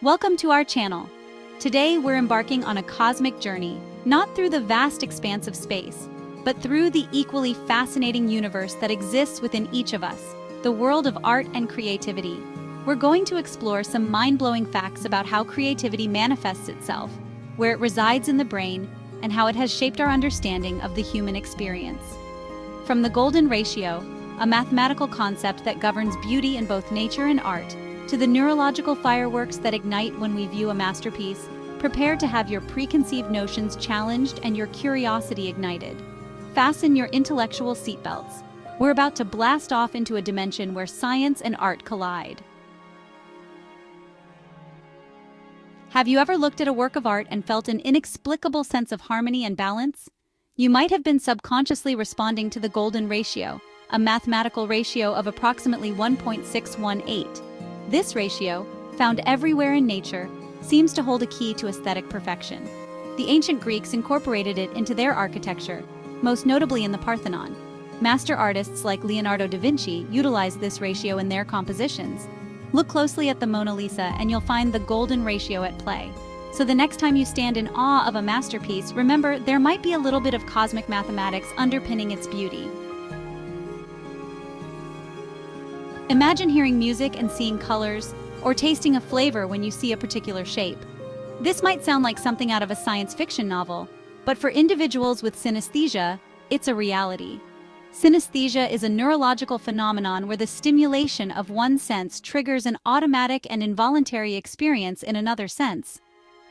Welcome to our channel. Today we're embarking on a cosmic journey, not through the vast expanse of space, but through the equally fascinating universe that exists within each of us, the world of art and creativity. We're going to explore some mind-blowing facts about how creativity manifests itself, where it resides in the brain, and how it has shaped our understanding of the human experience. From the golden ratio, a mathematical concept that governs beauty in both nature and art, to the neurological fireworks that ignite when we view a masterpiece, prepare to have your preconceived notions challenged and your curiosity ignited. Fasten your intellectual seatbelts. We're about to blast off into a dimension where science and art collide. Have you ever looked at a work of art and felt an inexplicable sense of harmony and balance? You might have been subconsciously responding to the golden ratio, a mathematical ratio of approximately 1.618. This ratio, found everywhere in nature, seems to hold a key to aesthetic perfection. The ancient Greeks incorporated it into their architecture, most notably in the Parthenon. Master artists like Leonardo da Vinci utilized this ratio in their compositions. Look closely at the Mona Lisa and you'll find the golden ratio at play. So the next time you stand in awe of a masterpiece, remember there might be a little bit of cosmic mathematics underpinning its beauty. Imagine hearing music and seeing colors, or tasting a flavor when you see a particular shape. This might sound like something out of a science fiction novel, but for individuals with synesthesia, it's a reality. Synesthesia is a neurological phenomenon where the stimulation of one sense triggers an automatic and involuntary experience in another sense.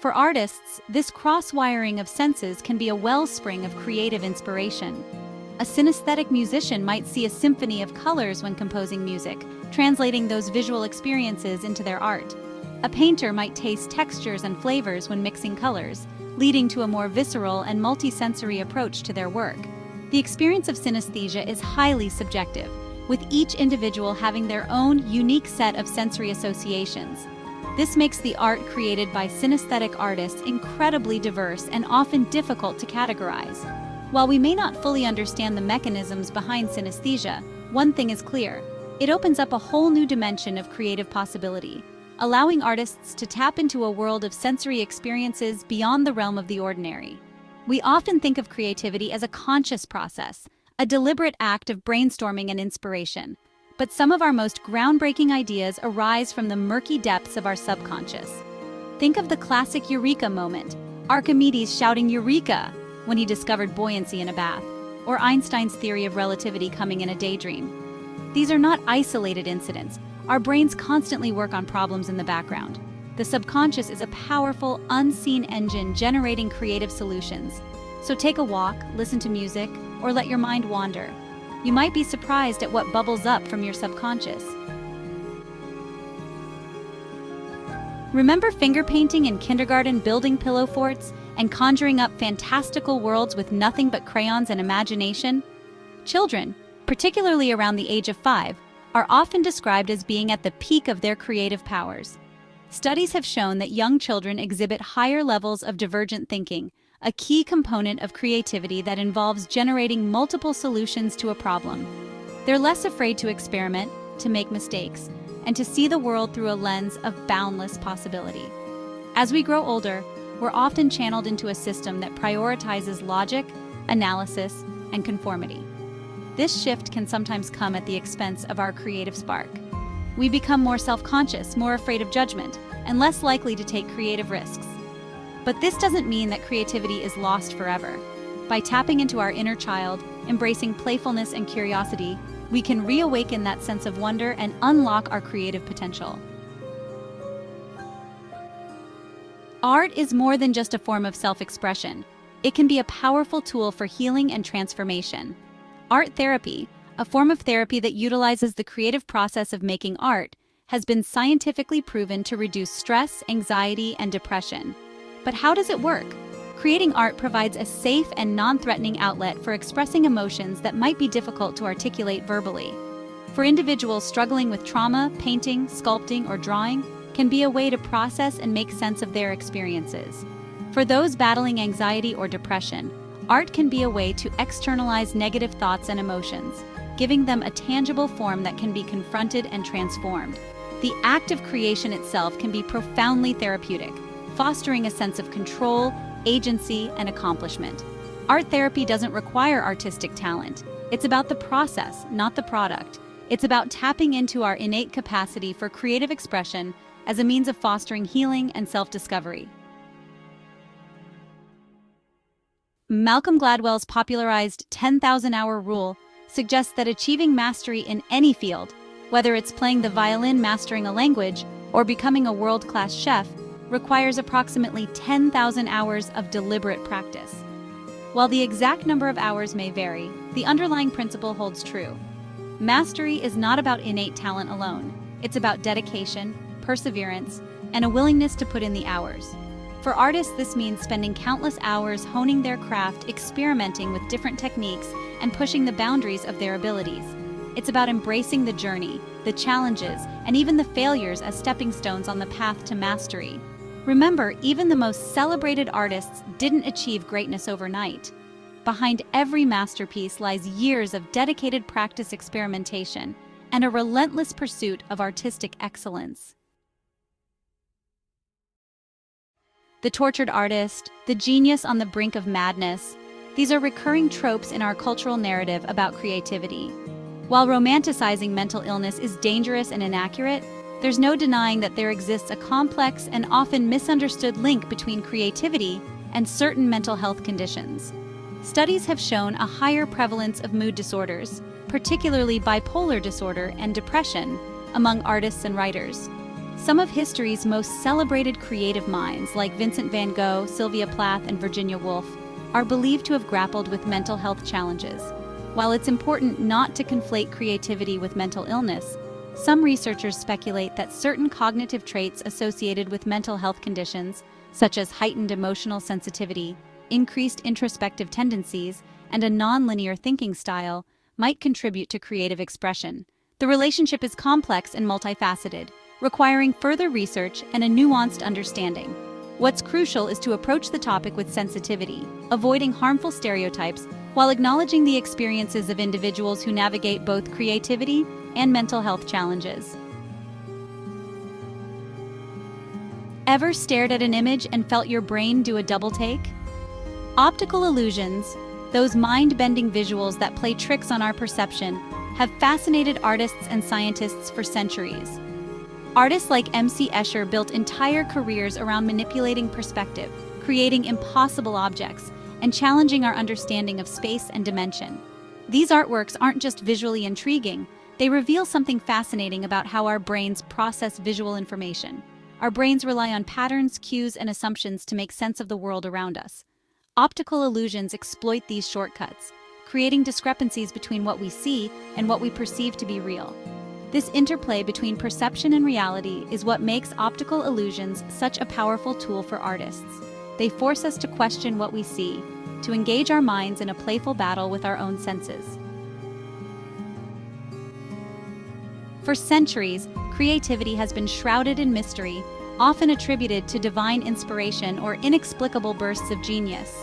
For artists, this cross-wiring of senses can be a wellspring of creative inspiration. A synesthetic musician might see a symphony of colors when composing music, translating those visual experiences into their art. A painter might taste textures and flavors when mixing colors, leading to a more visceral and multisensory approach to their work. The experience of synesthesia is highly subjective, with each individual having their own unique set of sensory associations. This makes the art created by synesthetic artists incredibly diverse and often difficult to categorize. While we may not fully understand the mechanisms behind synesthesia, one thing is clear: it opens up a whole new dimension of creative possibility, allowing artists to tap into a world of sensory experiences beyond the realm of the ordinary. We often think of creativity as a conscious process, a deliberate act of brainstorming and inspiration. But some of our most groundbreaking ideas arise from the murky depths of our subconscious. Think of the classic Eureka moment, Archimedes shouting "Eureka!" when he discovered buoyancy in a bath, or Einstein's theory of relativity coming in a daydream. These are not isolated incidents. Our brains constantly work on problems in the background. The subconscious is a powerful, unseen engine generating creative solutions. So take a walk, listen to music, or let your mind wander. You might be surprised at what bubbles up from your subconscious. Remember finger painting in kindergarten, building pillow forts, and conjuring up fantastical worlds with nothing but crayons and imagination? Children, particularly around the age of 5, are often described as being at the peak of their creative powers. Studies have shown that young children exhibit higher levels of divergent thinking, a key component of creativity that involves generating multiple solutions to a problem. They're less afraid to experiment, to make mistakes, and to see the world through a lens of boundless possibility. As we grow older, we're often channeled into a system that prioritizes logic, analysis, and conformity. This shift can sometimes come at the expense of our creative spark. We become more self-conscious, more afraid of judgment, and less likely to take creative risks. But this doesn't mean that creativity is lost forever. By tapping into our inner child, embracing playfulness and curiosity, we can reawaken that sense of wonder and unlock our creative potential. Art is more than just a form of self-expression. It can be a powerful tool for healing and transformation. Art therapy, a form of therapy that utilizes the creative process of making art, has been scientifically proven to reduce stress, anxiety, and depression. But how does it work? Creating art provides a safe and non-threatening outlet for expressing emotions that might be difficult to articulate verbally. For individuals struggling with trauma, painting, sculpting, or drawing can be a way to process and make sense of their experiences. For those battling anxiety or depression, art can be a way to externalize negative thoughts and emotions, giving them a tangible form that can be confronted and transformed. The act of creation itself can be profoundly therapeutic, fostering a sense of control, agency, and accomplishment. Art therapy doesn't require artistic talent. It's about the process, not the product. It's about tapping into our innate capacity for creative expression as a means of fostering healing and self-discovery. Malcolm Gladwell's popularized 10,000-hour rule suggests that achieving mastery in any field, whether it's playing the violin, mastering a language, or becoming a world-class chef, requires approximately 10,000 hours of deliberate practice. While the exact number of hours may vary, the underlying principle holds true. Mastery is not about innate talent alone. It's about dedication, perseverance, and a willingness to put in the hours. For artists, this means spending countless hours honing their craft, experimenting with different techniques, and pushing the boundaries of their abilities. It's about embracing the journey, the challenges, and even the failures as stepping stones on the path to mastery. Remember, even the most celebrated artists didn't achieve greatness overnight. Behind every masterpiece lies years of dedicated practice, experimentation, and a relentless pursuit of artistic excellence. The tortured artist, the genius on the brink of madness, these are recurring tropes in our cultural narrative about creativity. While romanticizing mental illness is dangerous and inaccurate, there's no denying that there exists a complex and often misunderstood link between creativity and certain mental health conditions. Studies have shown a higher prevalence of mood disorders, particularly bipolar disorder and depression, among artists and writers. Some of history's most celebrated creative minds, like Vincent van Gogh, Sylvia Plath, and Virginia Woolf, are believed to have grappled with mental health challenges. While it's important not to conflate creativity with mental illness, some researchers speculate that certain cognitive traits associated with mental health conditions, such as heightened emotional sensitivity, increased introspective tendencies, and a nonlinear thinking style, might contribute to creative expression. The relationship is complex and multifaceted, requiring further research and a nuanced understanding. What's crucial is to approach the topic with sensitivity, avoiding harmful stereotypes, while acknowledging the experiences of individuals who navigate both creativity and mental health challenges. Ever stared at an image and felt your brain do a double take? Optical illusions, those mind-bending visuals that play tricks on our perception, have fascinated artists and scientists for centuries. Artists like M.C. Escher built entire careers around manipulating perspective, creating impossible objects, and challenging our understanding of space and dimension. These artworks aren't just visually intriguing, they reveal something fascinating about how our brains process visual information. Our brains rely on patterns, cues, and assumptions to make sense of the world around us. Optical illusions exploit these shortcuts, creating discrepancies between what we see and what we perceive to be real. This interplay between perception and reality is what makes optical illusions such a powerful tool for artists. They force us to question what we see, to engage our minds in a playful battle with our own senses. For centuries, creativity has been shrouded in mystery, often attributed to divine inspiration or inexplicable bursts of genius.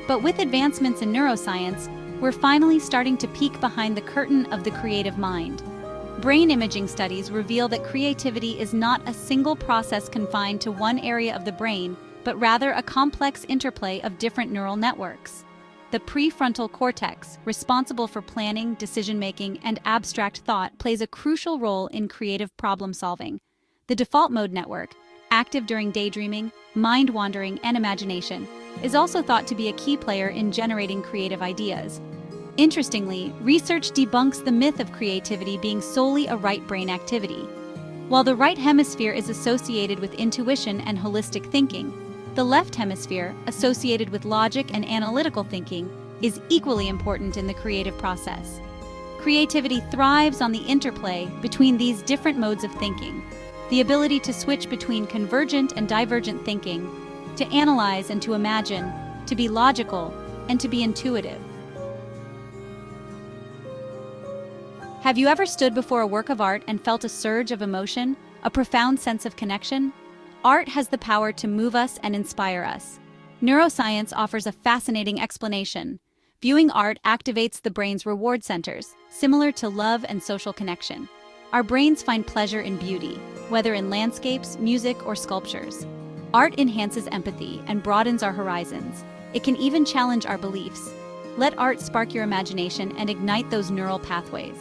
But with advancements in neuroscience, we're finally starting to peek behind the curtain of the creative mind. Brain imaging studies reveal that creativity is not a single process confined to one area of the brain, but rather a complex interplay of different neural networks. The prefrontal cortex, responsible for planning, decision-making, and abstract thought, plays a crucial role in creative problem-solving. The default mode network, active during daydreaming, mind-wandering, and imagination, is also thought to be a key player in generating creative ideas. Interestingly, research debunks the myth of creativity being solely a right brain activity. While the right hemisphere is associated with intuition and holistic thinking, the left hemisphere, associated with logic and analytical thinking, is equally important in the creative process. Creativity thrives on the interplay between these different modes of thinking, the ability to switch between convergent and divergent thinking, to analyze and to imagine, to be logical, and to be intuitive. Have you ever stood before a work of art and felt a surge of emotion, a profound sense of connection? Art has the power to move us and inspire us. Neuroscience offers a fascinating explanation. Viewing art activates the brain's reward centers, similar to love and social connection. Our brains find pleasure in beauty, whether in landscapes, music, or sculptures. Art enhances empathy and broadens our horizons. It can even challenge our beliefs. Let art spark your imagination and ignite those neural pathways.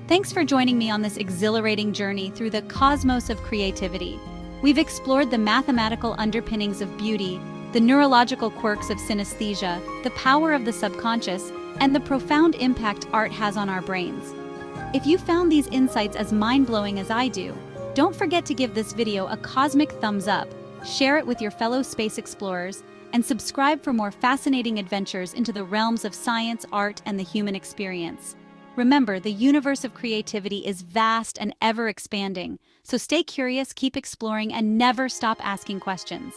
Thanks for joining me on this exhilarating journey through the cosmos of creativity. We've explored the mathematical underpinnings of beauty, the neurological quirks of synesthesia, the power of the subconscious, and the profound impact art has on our brains. If you found these insights as mind-blowing as I do, don't forget to give this video a cosmic thumbs up, share it with your fellow space explorers, and subscribe for more fascinating adventures into the realms of science, art, and the human experience. Remember, the universe of creativity is vast and ever expanding, so stay curious, keep exploring, and never stop asking questions.